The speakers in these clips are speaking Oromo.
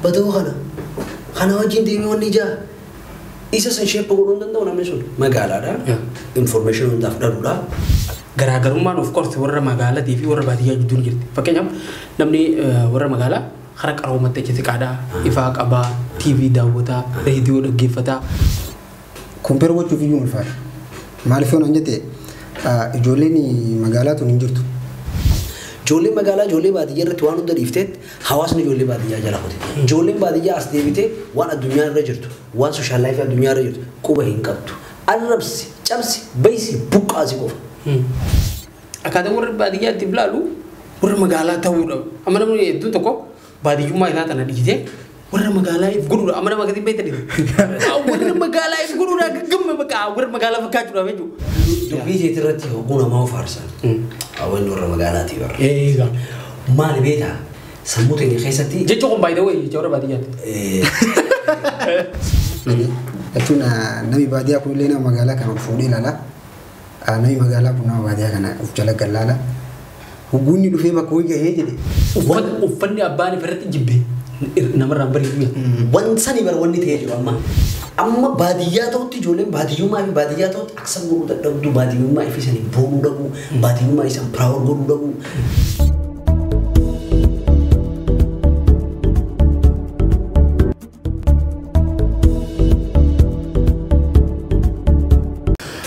badoo kana wajjin deemee wanni ijaa isa san sheeppa godhuu hin danda'u namni sun magaalaadha information hundaaf dhaluudha. Garaagarummaan of course warra magaalaatii fi warra baadiyyaa jidduun jirti. Fakkeenyaaf namni warra magaalaa hara qaroomatti achi siqaadhaa, ifaa qabaa, TV daawwataa, reediyoo dhaggeeffataa. Kompeer gochuuf iyyuu ulfaata. Maaliif yoo naan jette ijoolleen magaalaa tun hin jirtu. Ijoolleen magaalaa ijoollee baadiyyaa irratti waan hunda dhiifteet hawaasni ijoollee baadiyyaa jala qote. Ijoolleen baadiyyaa as deebitee waan addunyaa irra jirtu, waan sooshaal laayifii addunyaa irra jirtu quba hin qabdu. Arrabsi, cabsi, baysi, buqqaasi qofa. Akkaataa warra baadiyyaatti ilaalu warra magaalaa ta'uudha. Amma namni hedduun tokko baadiyyummaa isaa tana dhiisee warra magaalaa if godhuudha. Amma nama gadi beektan warra magaalaa if godhuudha gaggama bakka warra magaalaa fakkaachuudhaaf jechuudha. Dubbii isheetii irratti hoguu namaa of aarsan. Hawwanni warra magaalaatii warra. Maali beektaa? Sammuu teenya keessatti. Jechuun kun baay'ee wayii jecha warra baadiyyaatti. Jechuun namni baadiyyaa kun illee nama magaalaa kana fuudhee ilaala. Namni magaalaa kun nama baadiyyaa kana of jala gallaala. Hogguunni dhufee bakka wayii gahee jedhe. Uffanni abbaan irratti jibbee namarraan bareedu. Wansani bara wanni ta'ee jiru amma. Amma baadiyyaa ta'utti ijoolleen baadiyyummaa fi baadiyyaa ta'utti aksan godhuu dadhabdu baadiyyummaa fi isanii boonuu dhabu baadiyyummaa isaan piraawar godhuu dhabu.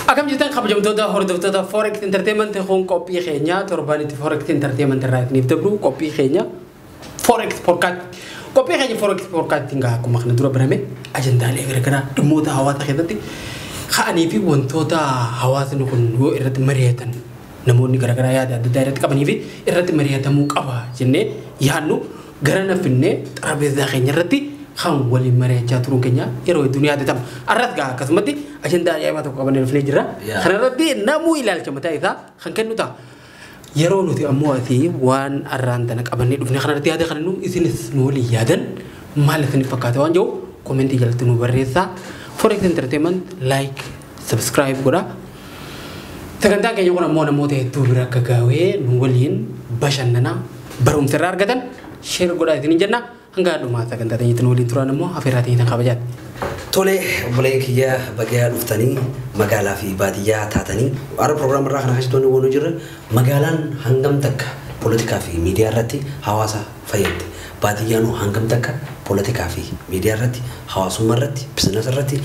Akam jirtan kabajamtoota hordoftoota Forex Entertainment kun qophii keenya torbaanitti Forex Entertainment irraa isiniif dabru qophii keenya Forex Podcast. Qophii keenya Forex Podcast ngaa akkuma kana dura barame ajandaalee garagaraa dhimmoota hawaasa keessatti ka'anii fi wantoota hawaasni kun yoo irratti mari'atan namoonni garagaraa yaada adda addaa irratti qabanii fi irratti mari'atamuu qaba jennee yaadnu gara nafinnee xarabeezaa keenya irratti kan waliin mari'achaa turuun keenya yeroo hedduun yaadatama. Arras gaa akkasumatti ajandaa ajaa'ibaa tokko qabannee dhufnee jirra. Kana irratti namuu ilaalcha mataa isaa kan kennu ta'a. Yeroo nuti ammoo ati waan arraan tana qabannee dhufnee kana irratti yaada kana nu isinis nu waliin yaadan maal isiniif fakkaata waan jiru komentii jalatti nu barreessaa. Forex Entertainment like subscribe godha. Sagantaa keenya kun ammoo namoota hedduu bira akka gaawee nu waliin bashannanaa barumsa irraa argatan share godhaa isiniin jenna. Hanga dhumaa sagantaa teenyatti nu waliin turan ammoo afeerraa teenyatti kabajaati. Tole obboleeyyan kiyya bagaa dhuftanii magaalaa fi baadiyyaa taatanii har'a proogiraama irraa kana keessatti wanni jirra magaalaan hangam takka poolitikaa fi miidiyaa irratti hawaasa fayyadde baadiyyaan hangam takka poolitikaa fi miidiyaa irratti hawaasummaa irratti biizinasii irratti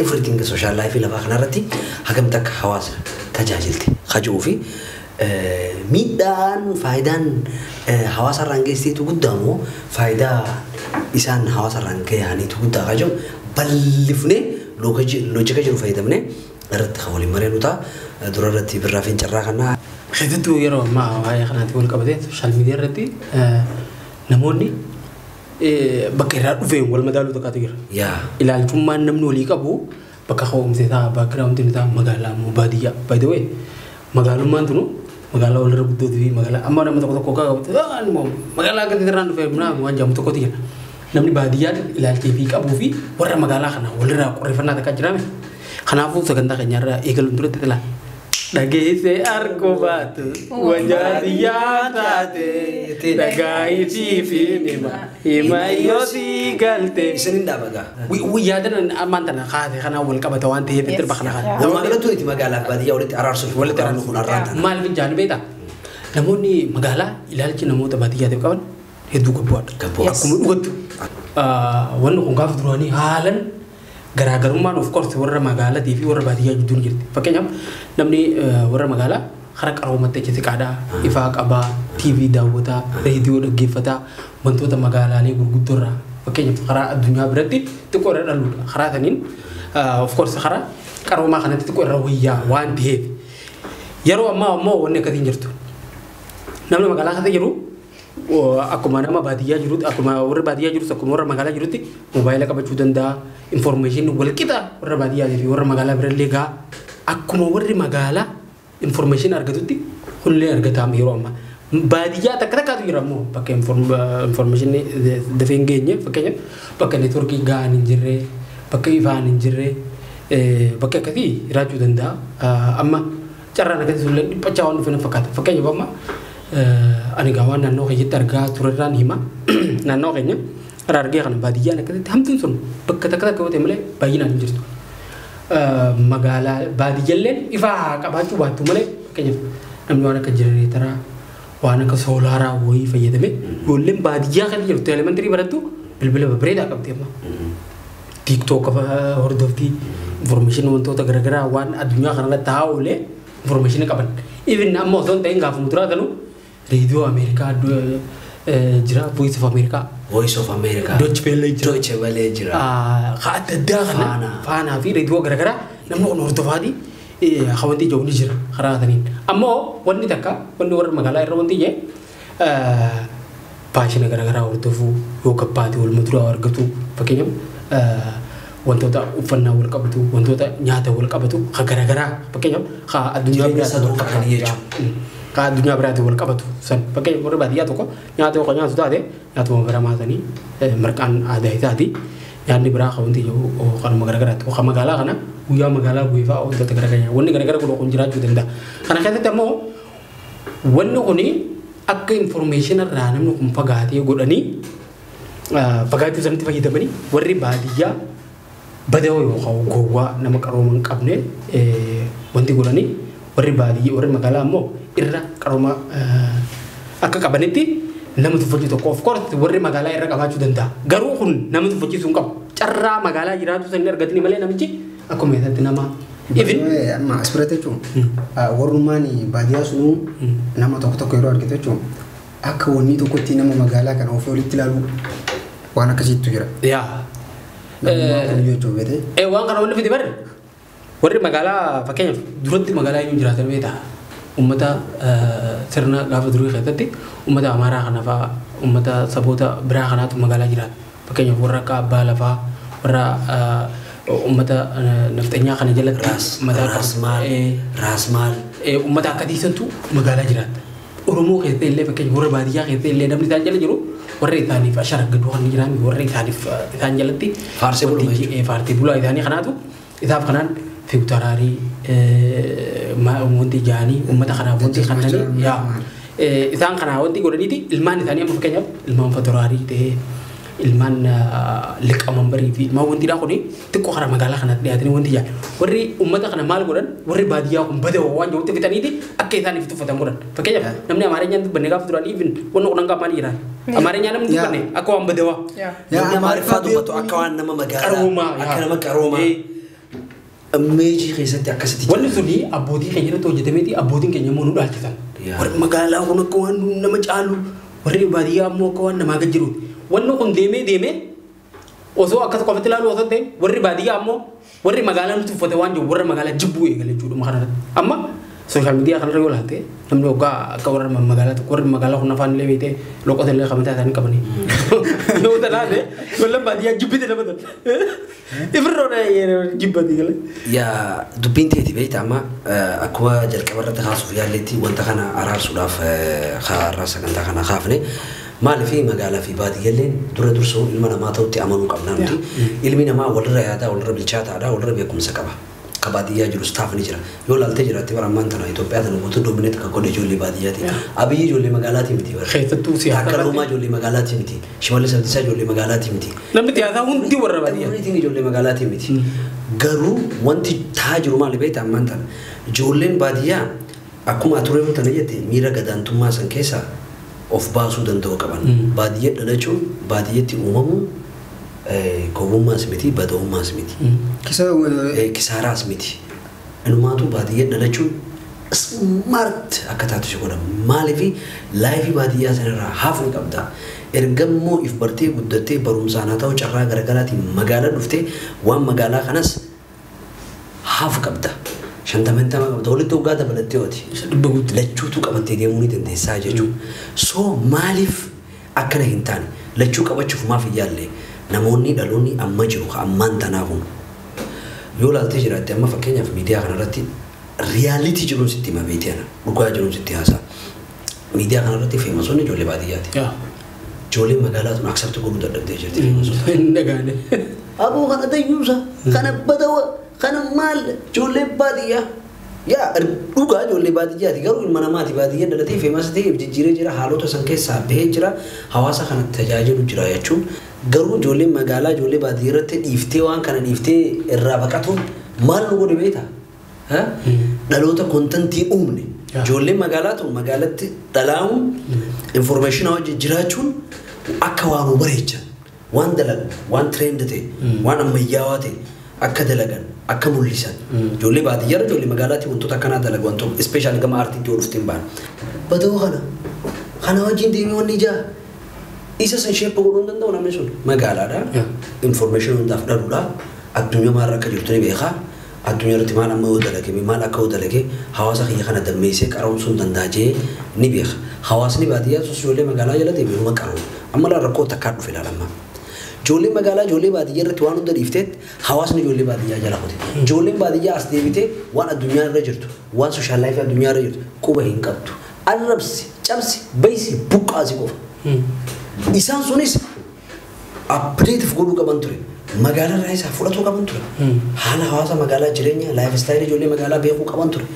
everything social life lafaa kana irratti hangam takka hawaasa tajaajilte hajuu fi miidhaan faayidaan hawaasa irraan geessiseetu guddaa moo faayidaa isaan hawaasa irraan gahaniitu guddaa hajuu bal'ifnee loojika jiru fayyadamnee irratti kan waliin mari'annu ta'a. Dura irratti birraa fi carraa kanaa. Keessattuu yeroo ammaa waa'ee kanaatti wal qabatee sooshaal miidiyaa irratti namoonni bakka irraa dhufeen wal madaaluu tokkotu jira. Ilaalchummaan namni walii qabu bakka ho'umsee ta'a baakgiraawuntiin ta'a magaalaa moo baadiyyaa. By the way magaalummaan tunu magaalaa walirra guddootu fi magaalaa amma nama tokko tokko qabu magaalaa gadi irraan dhufee waan jedhamu tokkotu jira. Namni baadiyyaa ilaalchee fi qabuu fi warra magaalaa kana walirraa qorrifannaa takka jiraame. Kanaafuu sagantaa keenyarraa eegaluun duratti tila. Dhageessee arguu baatu wajaadiyyaa taate dhagaayisii fi hima yoo sii galte. Isiniin dhaabagaa. Yaadan ammaan tana kaase kanaan wal qabata waan ta'eef itti bakka kana. Walumaa galatti itti magaalaa baadiyyaa walitti araarsuuf walitti araarsuuf kun arraan tana. Maaliif jaalli beektaa? Namoonni magaalaa ilaalchi namoota baadiyyaatiif qaban hedduu gabbu'aadha. Akkuma dhugattu. Wanni kun gaafa duraanii haalan garaagarummaan of course warra magaalaatii fi warra baadiyyaa jidduun jirti. Fakkeenyaaf namni warra magaalaa hara qaroomatti achi siqaadhaa, ifaa qabaa, TV daawwataa, reediyoo dhaggeeffataa, wantoota magaalaalee gurguddoo irraa fakkeenyaaf karaa addunyaa biratti xiqqoo irra dhaluudha. Karaa saniin of course karaa qaroomaa kanatti xiqqoo irra wayyaa waan ta'eef yeroo ammaa ammoo wanni akkasiin jirtu. Namni magaalaa keessa jiru akkuma nama baadiyyaa jirutti akkuma warra baadiyyaa jirus akkuma warra magaalaa jirutti moobaayila qabachuu danda'a information wal qixa warra baadiyyaa fi warra magaalaa birallee gaa akkuma warri magaalaa information argatutti hullee argataam yeroo ammaa baadiyyaa takka takkaatu jira ammoo bakka information dafee hin geenye fakkeenyaaf bakka neetworkii gahaan hin jirre bakka ifaan hin jirre bakka akkasii jiraachuu danda'a amma carraan akkasii sullee dhiphachaa waan dhufan fakkaata fakkeenyaaf amma ani gaawwan naannoo keenyatti argaa turerraan hima naannoo keenya argee kan baadiyyaa akkasitti hamtuun sun bakka takka takka yoo ta'e malee baay'inaan hin jirtu. Magaalaa baadiyyaalleen ifaa qabaachuu baattu malee fakkeenyaaf namni waan akka jenereetaraa waan akka soolaaraa wayii fayyadame ijoolleen baadiyyaa kan jirtu elementary barattu bilbila bareedaa qabdi amma. TikTok hordoftii information wantoota garaagaraa waan addunyaa kanarratti taa'aa oolee information qaban. Even amma osoo hin ta'in gaafa muduraa kanuu reediyoo Ameerikaa jira Voice of America. Voice of America. Deutsche Welle jira. Deutsche Welle jira. Haa adda addaa kana faanaa fi reediyoo garaagaraa namni kun hordofaati hawanti ijoo ni jira karaa saniin. Ammoo wanni takka wanni warra magaalaa irra wanti jee faashina garaagaraa hordofuu yoo kabbaate wal muduraa argatu fakkeenyaaf wantoota uffannaa wal qabatu wantoota nyaata wal qabatu ka garaagaraa fakkeenyaaf ka addunyaa biraatti wal qabatu jechuudha. Ka addunyaa biraatti wal qabatu san fakkeenyaaf warra baadiyyaa tokko nyaata yoo nyaatu taate nyaatuma baramaa sanii marqaan aadaa isaati nyaanni biraa ka wanti yoo kanuma garaagaraatti ka magaalaa kana guyyaa magaalaa guyyifaa wantoota garaagaraa wanni garaagaraa kun jiraachuu danda'a. Kana keessatti ammoo wanni kuni akka information irraa namni kun fagaatee godhanii fagaachuu sanatti fayyadamanii warri baadiyyaa badoo yookaan gowwaa nama qarooma hin qabne wanti godhanii warri baadiyyaa warri magaalaa ammoo irra qarooma akka qabanitti nama tuffachiisu tokko of course warri magaalaa irra qabaachuu danda'a. Garuu kun nama tuffachiisuu hin qabu. Carraa magaalaa jiraatu sanii argatanii malee namichi akkuma isaatti nama. Amma asirratti jechuun warrummaan baadiyyaa sunuu nama tokko yeroo argite jechuun akka wanni tokkotti nama magaalaa kana ofii walitti ilaalu waan akkasiitu jira. Waan kana walitti fide barre warri magaalaa fakkeenyaaf duratti magaalaa yoo jiraatan beektaa ummata sirna gaafa durii keessatti ummata amaaraa kana fa'aa ummata saboota biraa kanaatu magaalaa jiraata fakkeenyaaf warra akka abbaa lafaa warra ummata naftanyaa kana jalatti raasmaal ummata akka diisantu magaalaa jiraata. Oromoo keessatti illee fakkeenyaaf warra baadiyyaa keessatti illee namni isaan jala jiru warra isaaniif asharaggadu kan jiran warra isaaniif isaan jalatti faarsee bulaa isaanii kanaatu isaaf kanaan fiwutaraarii wanti jaanii ummata kanaaf wanti kannanii isaan kanaa wanti godhaniiti ilmaan isaanii amma fakkeenyaaf ilmaan fatoraarii ta'ee ilmaan liqaman barii fi ilmaan wanti dhaa kuni xiqqoo karaa magaalaa kanatti dhiyaatanii wanti jaan warri ummata kana maal godhan warri baadiyyaa kun bada waan jirutti fitaniiti akka isaaniif tuffatan godhan fakkeenyaaf namni amaarinyaan dubbanne gaafa duraan even wanna kunan qaamaanii jiraan amaarinyaan namni dubbanne akka waan badawaa namni amaariffaa dubbatu akka waan nama magaalaa akka nama qaroomaa meejii keessatti akkasitti wanni suni abbootii keenya irratti hojjetameeti abbootiin keenya immoo nu dhaalchisan warri magaalaa kun akka waan nama caalu warri baadiyyaa immoo akka waan namaa gajjiru wanni kun deemee osoo akkas qofatti ilaalu osoo ta'e warri baadiyyaa ammoo warri magaalaa nuti uffate waan jiru warra magaalaa jibbuu eegale jechuudha kanarratti amma social media kanarra yoo laalte namni waggaa akka warra magaalaa tokko warri magaalaa kun afaan illee beekte loqota illee qabataa isaanii qabanii yoo ta'e wallan baadiyyaa jibbite dabatan ifirroodha jibbati gale. Yaa dubbiin teeti beekta amma akkuma jalqaba irratti kaasuuf yaalletti wanta kana araarsuudhaaf kaarraa sagantaa kana kaafne. Maaliif magaalaa fi baadiyyaaleen dura dursoo ilma namaa ta'utti amanuu qabna nuti ilmi namaa walirra yaadaa walirra bilchaataadha walirra beekumsa qaba. Ka baadiyyaa jiru staaf ni jira yoo laaltee jiraatti bara ammaan tana Itoophiyaa tana guutuu doomineet kan godhe ijoollee baadiyyaati. Abiyyi ijoollee magaalaati miti bara. Keessattuu siyaasa. Akka Roomaa ijoollee magaalaati miti. Shimallis Abdiisaa ijoollee magaalaati miti. Namni siyaasaa hundi warra baadiyyaa. Namni ijoollee magaalaati miti. Garuu wanti taa jiru maali beekta ammaan tana ijoolleen baadiyyaa akkuma turee tana jette miira gadaantummaa san keessaa of baasuu danda'u qaban. Baadiyyaa dhalachuun baadiyyaatti uumamuun gowwummaas miti bada'ummaas miti. Kisaaraas miti. Inumaatu baadiyyaa dhalachuun smart akka taatu si godhama. Maaliif laayifii baadiyyaa sanarraa hafu qabda. Ergammoo if bartee guddattee barumsaan haa ta'u carraa garaagaraatiin magaalaa dhuftee waan magaalaa kanas hafu qabda. Shantamantama qabda walitti waggaa dabalattee hooti. Lachuutu qabattee deemuu ni dandeessaa jechuudha. So maaliif akkana hin taane lachuu qabachuuf maaf iyyaallee namoonni dhaloonni amma jiru ammaan tanaa kun yoo laaltee jiraatte amma fakkeenyaaf miidiyaa kanarratti riyaalitii jiruun sitti hima beekteena dhugaa jiruun sitti haasa'a. Miidiyaa kanarratti feemasoonni ijoollee baadiyyaati. Ijoollee magaalaa tun aksabti godhuu dadhabdee jirti feemasoota. Hin dhagaane. Aboo kana dayyuusa kana badawa kana maal ijoollee baadiyyaa yaa dhugaa ijoollee baadiyyaati garuu ilma namaati baadiyyaa dhalatee feemasa ta'e jijjiiree jira haalota san keessaa bahee jira hawaasa kana tajaajilu jira jechuun garuu ijoollee magaalaa ijoollee baadiyyaa irratti dhiiftee waan kana dhiiftee irraa baqatuun maal nu godhe beektaa? Dhaloota kontentii uumne ijoollee magaalaa tun magaalatti dhalaa'uun informationaa wajjin jiraachuun akka waan nu bareechan waan dalagan waan trend ta'e waan ammayyaawaa ta'e akka dalagan akka mul'isan ijoollee baadiyyaa ijoollee magaalaatti wantoota akkanaa dalagu wantoota ispeeshaali gama aartiitti yoo dhuftiin baan badoo kana wajjin deemee wanni ijaa isa san sheeppa godhuu danda'u namni sun magaalaadha information hundaaf dhaluudha addunyaa maal akka jirtu ni beekaa addunyaa irratti maal amma yoo dalage maal akka yoo dalage hawaasa kiyya kana dammeessee qaroomsuun danda'ee ni beeka hawaasni baadiyyaa sus ijoollee magaalaa jala deebi'uma qaroom amma laa rakkoo takkaa dhufe ilaalama ijoollee magaalaa ijoollee baadiyyaa irratti waan hunda dhiifteet hawaasni ijoollee baadiyyaa jala qote ijoolleen baadiyyaa as deebitee waan addunyaa irra jirtu waan sooshaal laayifii addunyaa irra jirtu quba hin qabdu arrabsi cabsi baysi buqqaasi qofa isaan sunis updateef godhuu qaban ture magaalaa irraa isaa fudhatuu qaban ture haala hawaasa magaalaa jireenya laayif istaayilii ijoollee magaalaa beekuu qaban ture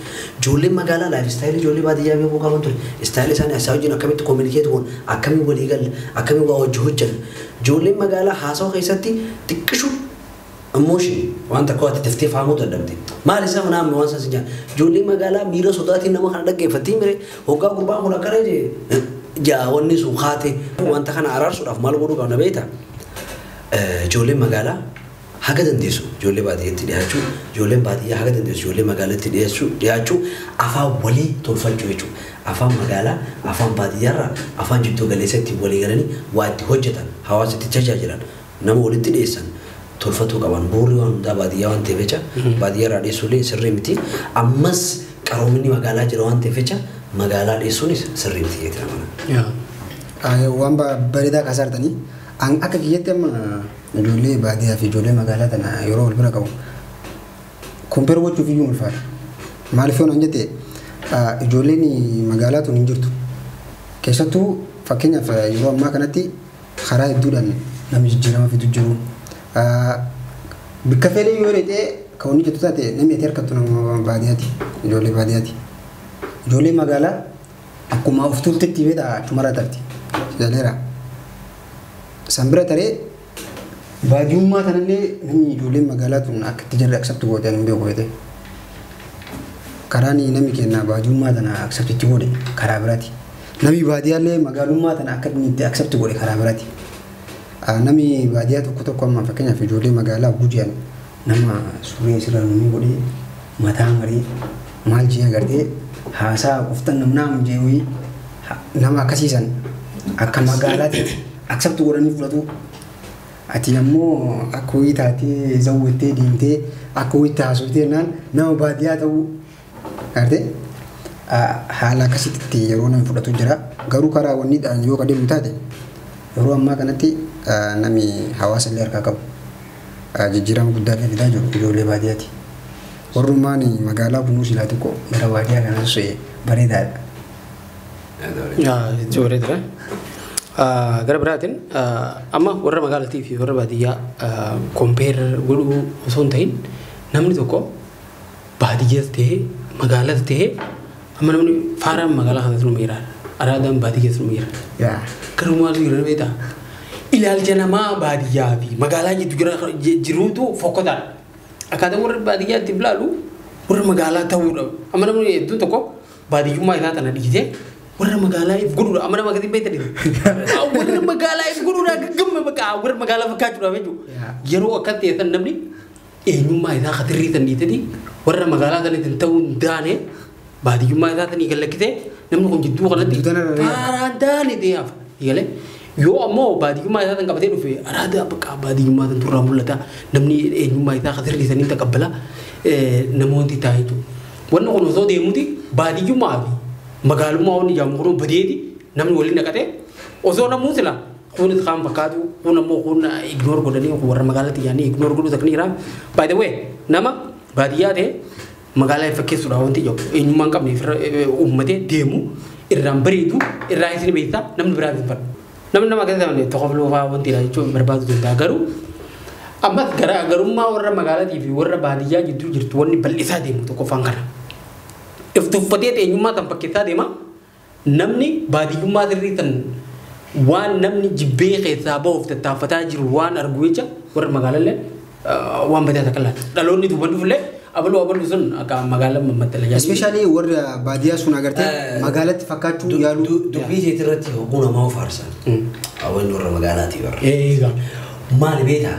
ijoolleen magaalaa laayif istaayilii ijoollee baadiyyaa beekuu qaban ture istaayilii isaanii asaa wajjin akkamitti koominikeet goon akkamiin walii galle akkamiin waa wajji hojjan ijoolleen magaalaa haasawa keessatti xiqqishu emotion waan takka waatti teftee fahamuu dandamte maal isaa naamni waan sansi jaan ijoolleen magaalaa miira sodaatiin nama kana dhaggeeffattii mire hoggaa gurbaan kun akkana jaawwanni sun haate wanta kana araarsuudhaaf maal godhuu qabna beektaa ijoolleen magaalaa haga dandeessu ijoollee baadiyyaatti dhiyaachuu ijoolleen baadiyyaa haga dandeessu ijoollee magaalaatti dhiyaachuu afaan walii tolfachuu jechuudha afaan magaalaa afaan baadiyyaarraa afaan jidduu galeessatti walii galanii waa itti hojjetan hawaasatti tajaajilan nama walitti dhiyeessan tolfatuu qaban buurri waan hundaa baadiyyaa waan ta'eef jecha baadiyyaarraa dhiyeessuullee sirrii miti ammas qaroominni magaalaa jira waan ta'eef jecha magaalaa dhiyeessuunis sirrii miti jechuudha. Waan bareedaa kaasartanii akka kiyyatti amma ijoollee baadiyyaa fi ijoollee magaalaa tana yeroo wal bira qabu kompeer gochuuf iyyuu ulfaata. Maaliif yoo jette ijoolleen magaalaa tun hin jirtu. Keessattuu fakkeenyaaf yeroo ammaa kanatti karaa hedduudhaan namni jijjiirama fidu jiru. Bakka fedhe yoo dheedhee kan inni jettu taate namni itti harkattu nama baadiyyaati ijoollee baadiyyaati. Ijoollee magaalaa akkuma of tuultetti beektaa chumarra tarti. Jaleera. Sambira taree baadiyyummaa tanallee namni ijoolleen magaalaa tun akka itti jirre akseptu goote hin beeku beekte. Karaan namni kenna baadiyyummaa tana akseptitti godhe karaa biraati. Namni baadiyyaallee magaalummaa tana akka inni itti akseptu godhe karaa biraati. Namni baadiyyaa tokko amma fakkeenyaaf ijoollee magaalaa gujiyan nama suuree asirraa namni godhee mataa marii maal jee agartee haasaa qoftan namnaam jeewii nama akkasiisan akka magaalaatti akseptu godhanii fudhatu. Ati ammoo akka wayii taatee zawwattee deemtee akka wayii taasistee nama baadiyyaa ta'uu agartee haala akkasitti yeroo namni fudhatu jira. Garuu karaa wanniidhaan yoo qadeemu taate yeroo ammaa kanatti namni hawaasa illee harkaa qabu jijjiirama guddaa fidaa jiru ijoollee baadiyyaati. Warrummaan magaalaa kunuun silaa xiqqoo gara baadiyyaa kanas bareedaadha. Itti bareedadha. Gara biraatiin amma warra magaalaatii fi warra baadiyyaa kompeer godhuu osoo hin ta'in namni tokko baadiyyaas ta'ee magaalaas ta'ee amma namni faaraan magaalaa kanatti nu miira araadaan baadiyyaas nu miira. Garuu maal jiru beektaa? Ilaalcha namaa baadiyyaa fi magaalaa jiruutu fokkotaadha. Akkaataa warra baadiyyaatti ilaalu warra magaalaa ta'uudha. Amma namni hedduun tokko baadiyyummaa isaa tana dhiisee warra magaalaa if godhuudha. Amma nama akkasiin beektan warra magaalaa if godhuudha gaggama bakka warra magaalaa fakkaachuudhaaf jechuudha. Yeroo akka ta'esan namni eenyummaa isaa katirrii tan dhiitanii warra magaalaa taniitiin ta'uu hin taane baadiyyummaa isaa tanii gallakkisee namni kun jidduu kanatti faaraan taane dee'aaf. Yoo ammoo baadiyyummaa isaa tan qabatee dhufe araada bakka baadiyyummaa tan turraa mul'ata namni eenyummaa isaa katirrii sanii taqabbala namoonni taa'ee jiru. Wanni kun osoo deemuuti baadiyyummaa fi magaalummaa wanni jaamu kun badeeti namni waliin naqatee osoo namuu sila kun itti kaan fakkaatu kun ammoo kun ignoor godhanii warra magaalaatti yaanii ignoor godhuu takniiraaf. By the way nama baadiyyaa ta'e magaalaa fakkeessuudha wanti jiru eenyummaa hin qabneef uummatee deemu irraan bareedu irraa isin beektaa namni biraa hin fadhu. Namni nama akkasii tokkoof loofaa wanti jechuun barbaadu danda'a garuu ammas garaagarummaa warra magaalaatii fi warra baadiyyaa jidduu jirtu wanni bal'isaa deemu tokkoffaan kana. If tuffatee eenyummaa tan fakkeessaa deema namni baadiyyummaa sirrii tan waan namni jibbee keessaa bahuuf tattaafataa jiru waan argu jecha warra magaalallee waan badaa takkalaan dhaloonni duuban dhufullee abaluu sun akka magaalaa mammattala jaallatu. Especially warra baadiyyaa sun agartee magaalatti fakkaachuu yaaluu dubbii isheetii irratti hogguu namaa faarsan. Hawwan warra magaalaati warra. Maali beektaa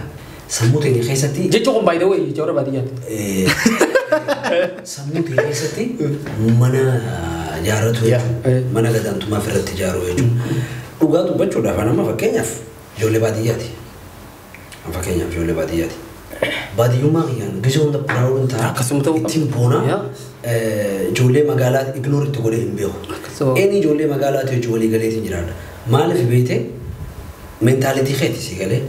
sammuu teenya keessatti. Jecha kun baay'ee wayii jecha warra baadiyyaatti. Sammuu teenya keessatti mana ijaarratu mana gadaantummaa ofirratti ijaaruu jechuudha. Dhugaa dubbachuudhaaf nama fakkeenyaaf ijoollee baadiyyaati. Fakkeenyaaf ijoollee baadiyyaati. Baadiyyummaa kiyyaan gisee hunda piraawuun ta'a. Akkasuma ta'uu ittiin boona ijoollee magaalaa ignooritti godhee hin beeku. Inni ijoollee magaalaati hojii walii galeetiin jiraadha. Maaliif beekte meentaalitii keeti si galee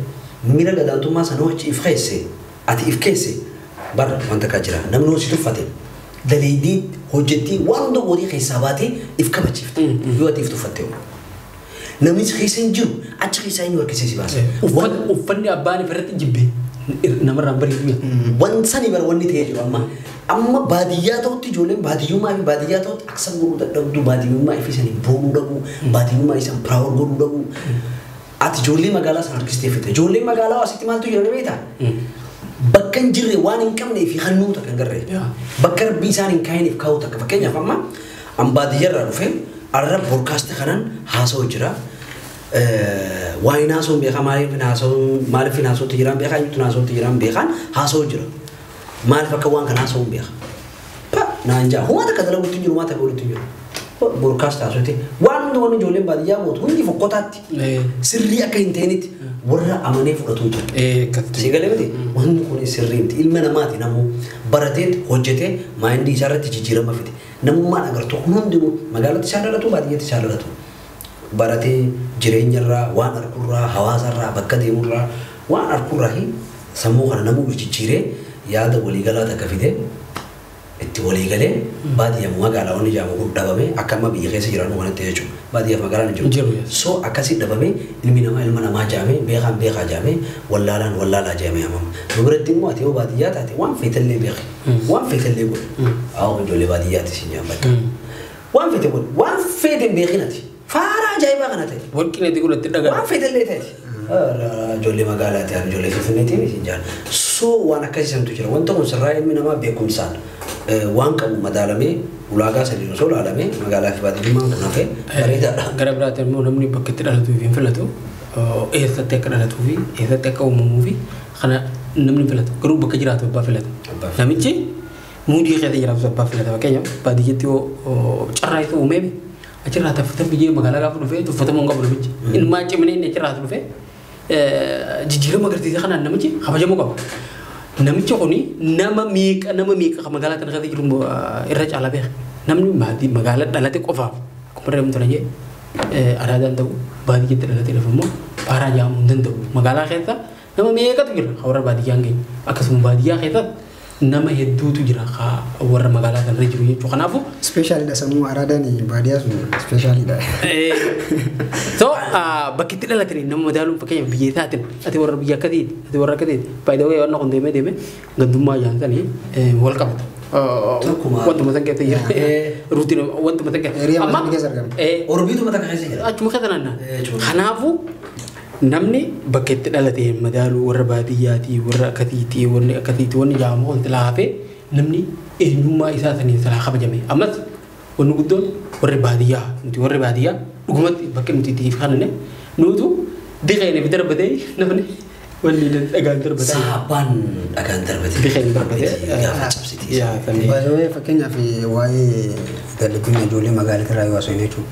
miira gadaantummaa sana wajji if keesse ati if keesse bara wanta akka jira namni hosi tuffate daleedii hojjettii waan hunda godhee keessaa baatee if kabachiifte yoo ati if tuffatte namichi keessa hin jiru achi keessaa inni harkisee si baase. Uffanni abbaan irratti jibbee namarraan bareedu. Wanta ni wanni ta'ee jiru amma baadiyyaa ta'utti ijoolleen baadiyyummaa fi baadiyyaa ta'utti aksan godhuu dadhabdu baadiyyummaa ifi sanii boonuu dhabu baadiyyummaa isan piraawur godhuu dhabu. Ati ijoollee magaalaa sana harkistee fite ijoolleen magaalaa asitti maaltu jira beektaa? Bakka hin jirre waan hin qabnee fi hannuu takka hin garree bakka rabbii isaan hin kaa'iniif kaa'u takka fakkeenyaaf amma baadiyyaarraa dhufee arra boodkaastii kanaan haasa'u jira. Waa'ee naasoo beekaa maaliif naasootti jiraan beekaa eenyutu naasootti jiraan beekaan haasa'u jira. Maaliif akka waan kana haasa'u beeka. Naan jaa humaa takka dalaguutti jiru maa takka walitti jiru. Boodkaastii haasa'utti waan hundi wanni ijoolleen baadiyyaa gootu hundi fokkotaatti sirrii akka hin ta'initti warra amanee fudhatu ture. Si galee miti wanni kun sirrii miti ilma namaati namuu baratee hojjetee maayindii isaarratti jijjiirama fide. Namummaan agartu hundinuu magaalatti isaa dhalatu baadiyyaatti isaa dhalatu. Baratee jireenyarraa waan arkurraa hawaasarraa bakka deemurraa waan arkurraa sammuu kana namuu jijjiiree yaada waliigalaa takka fide itti waliigalee baadiyyaa magaalaa wanni jaamu kun dhabame akka amma biyya keessa jiran wanatti jechuudha. Baadiyyaaf magaalaan jiru. So akkasii dhabame ilmi namaa jaamee beekaan beekaa jaamee wallaalaan wallaalaa jaamee amama. Dubarratti immoo ati yoo baadiyyaa taate waan feetallee beeki. Waan feetallee godhe. Awwa ijoollee baadiyyaatti si nyaamata. Waan feete godhe waan feete beekinati. Faaraa ajaa'ibaa kana ta'e. Walqinatti godhatti dhagaa. Waan feetallee ta'e. Ijoollee magaalaati ijoollee finfinneetiin isin jaala. So waan akkasiisantu jira. Wanta kun sirraa ilmi namaa beekumsaan waan qabu madaalamee ulaagaa sadii osoo ilaalamee magaalaa fi baadiyyummaan kun hafee bareedaadha. Gara biraatiin immoo namni bakka itti dhalatuu fi hin filatu eessatti akka dhalatuu fi eessatti akka uumamuu fi kana namni filatu garuu bakka jiraatu abbaa filata. Namichi muudii keessa jiraatu abbaa filata fakkeenyaaf baadiyyatti yoo carraa itti uumee achirraa taphatan biyyee magaalaa gaafa dhufee tuffatamuu hin qabu namichi. Ilmaa cimnee inni achirraa dhufee jijjiirama agarsiisa kanaan namichi kabajamuu qaba. Namichi kuni nama miiqa magaalaa kana keessa jiru irra caalaa beeka. Namni magaalaa dhalate qofaaf akkuma reemtu na jee araadaan ta'u baadiyyaatti dhalate lafa immoo baaraa jaamuu hin danda'u. Magaalaa keessa nama meeqatu jira warra baadiyyaan geenye akkasuma baadiyyaa keessa nama hedduutu jira warra magaalaa kana jiru jechuudha. Kanaafuu specialidha sammuu araadaan baadiyyaa sun specialidha. So bakki itti dhalatanii nama madaaluun fakkeenyaaf biyya isaatiin ati warra biyya akkasiiti ati warra akkasiiti faayidawee waan kun deemee gandummaa jaansanii wal qabata. Wantuma san keessa jira ruutiin wantuma san keessa. Amma orbiituma takka keessa jira. Achuma keessa naannaa. Kanaafuu namni bakka itti dhalate madaaluu warra baadiyyaati warra akkasiiti wanni jaamu wanti laafee namni eenyummaa isaa saniin salaa kabajame. Ammas wanni guddoon warri baadiyyaa nuti warri baadiyyaa dhugumatti bakka nuti itti kanane nutu diqeene fi darbatee namni wanni dhagaan darbatee. Saaphaan dhagaan darbatee. Diqeene darbatee. Gaafa cabsiti. Baay'ee fakkeenyaaf waa'ee dalagina ijoollee magaalaa irraa yoo haasofne jechuudha.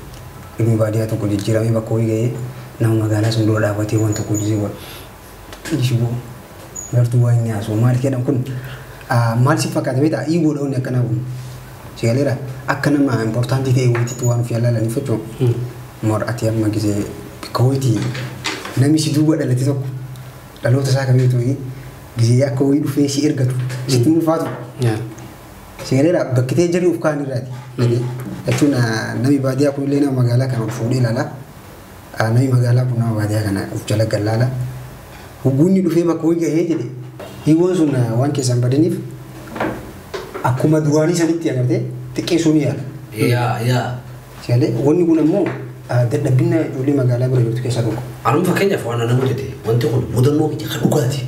Ilmi baadiyyaa tokko jijjiiramee bakka wayii ga'ee nama magaalaa sun dura dhaabatee wanta kujisee waan ishiboo gartuu waa inni haasoo maal jedhan kun maal si fakkaata beektaa hiigoo dhawni akkana kun si galeera akka nama importantii ta'e wayititti waan of yaalaalanii facoo mor ati amma gisee bakka wayitii namni si duuba dhalate tokko dhaloota isaa kamiitu gisee akka wayii dhufee si ergatu sitti ulfaatu si galeera bakkitee jirri uf kaan irraati jechuun namni baadiyyaa kun illee nama magaalaa kana fuudhee ilaalaa. Nami magaalaa kun nama baadiyyaa kana of jala gallaala. Hubunni dhufee bakka wayii gahee jedhe hiiwoon sun waan keessan badaniif akkuma duraanii sanitti agartee xiqqeessuu ni yaala. Yaa. Sigalee wanni kun ammoo dadhabina ijoollee magaalaa bira jirtu keessaa tokko. Anuma fakkeenyaaf waan ana mudate wanti kun mudannoo kiyya kan dhugaati.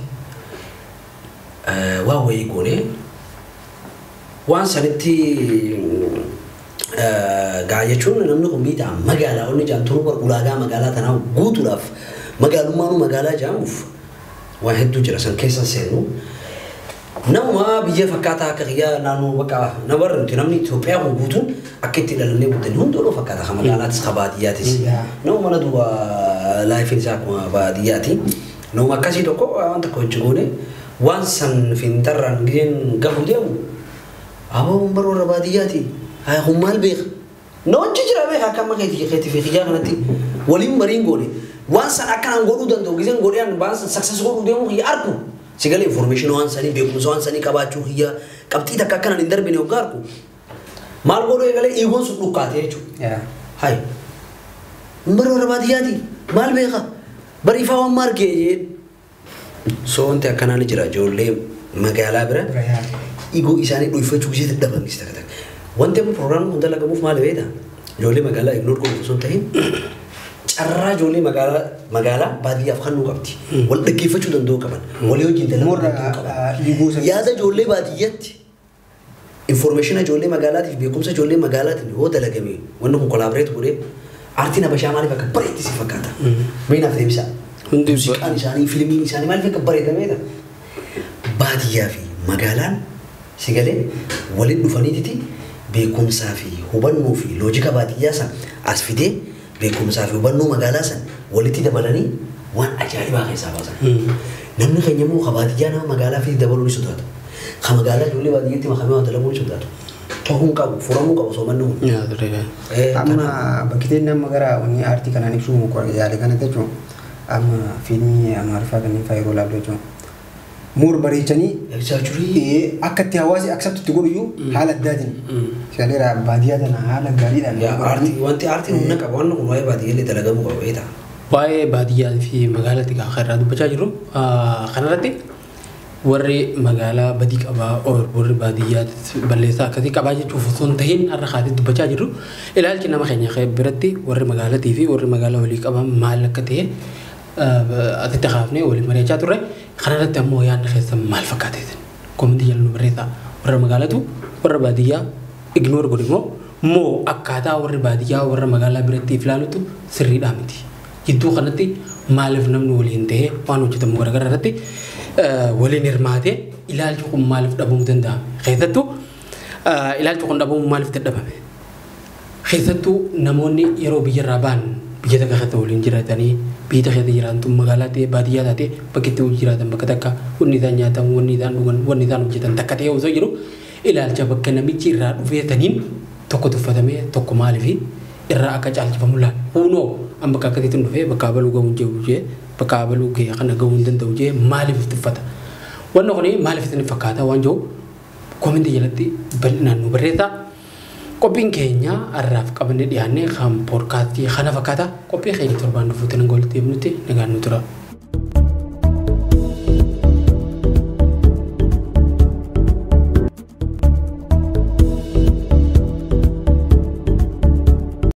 Waa wayii goonee waan sanitti gaa jechuun namni kun miidhaa magaalaa onni jaantuun ulaagaa magaalaa tanaa guutuudhaaf magaalummaanuu magaalaa jaamuuf waan hedduu jira san keessa seenu. Nama biyya fakkaataa akka kiyyaa naannoo bakka nabarra namni Itoophiyaa kun guutuun akka itti dhalannee guddanii hundoo fakkaata kan magaalaatis kan baadiyyaatis. Nama mana duuba laayifiin isaa akkuma baadiyyaati. Nama akkasii tokko waan tokko hojii goone waan san fintarraan gizeen gahu deemu aboo umbara warra baadiyyaati. Haa kun maal beeka? Na hojii jira beeka akka amma keetii fi kiyyaa kanatti waliin mariin goone waan san akkanaan godhuu danda'u gizeen godheen waan san success godhuu deemu kiyya argu. Sigalee information waan sanii beekumsa waan sanii qabaachuu kiyya qabxii takka akkanaan hin darbine hoggaa argu. Maal godhuu eegalee eegoon sun dhukkaate jechuudha. Hai. Umbara warra baadiyyaati maal beeka? Bariifaa waan maargee jedhe. So wanti akkanaan jira ijoollee magaalaa bira igoo isaanii dhuunfachuu gisee dadhabamnis takka takka. Wanti amma proogiraamni kun dalagamuuf maal beektaa? Ijoollee magaalaa ignoor godhu osoo hin ta'in carraa ijoollee magaalaa baadiyyaaf kan nu qabdi. Wal dhaggeeffachuu danda'uu qaban. Walii wajjin dalaguu qaban. Yaada ijoollee baadiyyaatti information ijoollee magaalaatiif beekumsa ijoollee magaalaatiin yoo dalagame wanni kun kolaabireet godhee aartiin habashaa maaliif akka bareetti si fakkaata? Meenaaf deebisaa. Muuziqaan isaanii fiilmiin isaanii maaliif akka bareedameedha? Baadiyyaa fi magaalaan sigalee waliin dhufaniiti beekumsaa fi hubannoo fi loojika baadiyyaa san as fidee beekumsaa fi hubannoo magaalaa san walitti dabalanii waan ajaa'ibaa keessaa baasan. Namni keenya immoo ka baadiyyaa nama magaalaa fi dabaluu ni sodaatu. Ka magaalaa ijoollee baadiyyaatti makamee waan dalaguu ni sodaatu. Ta'uu qabu furamuu qabu soomanni kun. Amma bakkiteen nama gara wanni aartii kanaan ibsuu muka yaale kana jechuun amma fiilmii amaariffaa kanneen fa'aa yeroo laallu jechuun. Muur bareechanii akka itti hawaasi aksabtutti godhuyyuu haala addaatiin. Shaleera baadiyyaa tana haala gaariidhaan. Wanti aartiin humna qaba waan kun waa'ee baadiyyaallee dalagamuu qaba beektaa. Waa'ee baadiyyaa fi magaalaatti kan irraa dubbachaa jirru kanarratti warri magaalaa badii qabaa warri baadiyyaa balleessaa akkasii qabaa jechuuf osoo hin ta'in har'a kaatee dubbachaa jirru ilaalchi nama keenya biratti warri magaalaatii fi warri magaalaa walii qaban maal akka ta'e asitti kaafnee waliin mari'achaa turre. Kanarratti ammoo yaadni keessa maal fakkaateetin koomenti jallu barreessaa warra magaalatu warra baadiyyaa ignoor godhe moo akkaataa warri baadiyyaa warra magaalaa birattiif ilaalutu sirriidhaa miti. Jidduu kanatti maaliif namni waliin ta'ee waan hojjetamu garaagaraa irratti waliin hirmaatee ilaalchi kun maaliif dhabamuu danda'a? Keessattuu ilaalchi kun dhabamuu maaliif dadhabame? Keessattuu namoonni yeroo biyyarraa ba'an biyya takka keessa waliin jiraatanii biyya keessa jiraatan magaalaa ta'e baadiyyaa taate bakka itti jiraatan bakka takka wanni isaan nyaatan wanni isaan dhugan wanni isaan hojjetan takka ta'e osoo jiru ilaalcha bakka namichi irraa dhufeetaniin tokko tuffatamee tokko maaliif irraa akka caalchifamu laal hunoo amma bakka akkasitti dhufee bakka abaluu ga'uun jee bakka abaluu ga'e kana ga'uun danda'u jee maaliif tuffata wanna kuni maaliif isin fakkaata waan jiru koomenti jalatti bal'inaan nu barreessaa. Qophiin keenya arraaf qabannee dhiyaannee kan poodkaastii kana fakkaata qophii keenya torbaan dhufuutiin gooltee nuti nagaan nu tura.